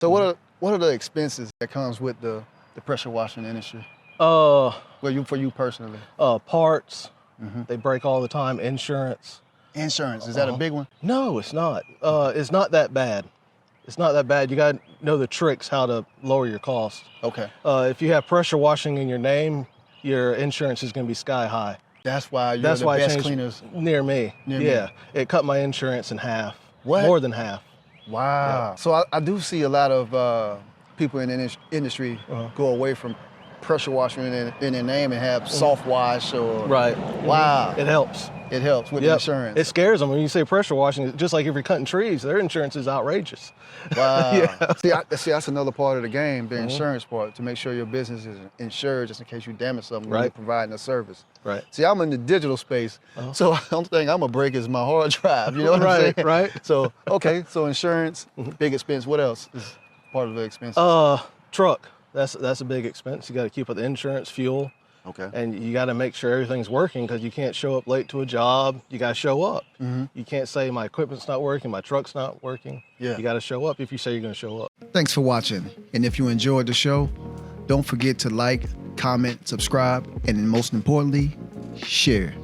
So what are the expenses that comes with the pressure washing industry? Uh, For you personally? Parts, they break all the time. Insurance. Insurance, is that a big one? No, it's not. It's not that bad. It's not that bad. You got to know the tricks how to lower your costs. Okay. If you have pressure washing in your name, your insurance is going to be sky high. That's why you're That's the why I best changed cleaners. near me. Near yeah, me. it cut my insurance in half. What? More than half. Wow. So I do see a lot of people in the industry go away from pressure washing in their name and have soft wash or... Right. Wow. It helps. It helps with the insurance. It scares them when you say pressure washing. Just like if you're cutting trees, their insurance is outrageous. Wow. Yeah. See, that's another part of the game, the insurance part, to make sure your business is insured just in case you damage something when you're providing a service. Right. See, I'm in the digital space, so the only thing I'm gonna break is my hard drive. You know what I'm saying? Right. So, okay, so insurance, big expense. What else is part of the expense? Truck. That's a big expense. You got to keep up the insurance, fuel. Okay. And you got to make sure everything's working because you can't show up late to a job. You got to show up. You can't say my equipment's not working, my truck's not working. Yeah. You got to show up if you say you're going to show up. Thanks for watching. And if you enjoyed the show, don't forget to like, comment, subscribe, and then most importantly, share.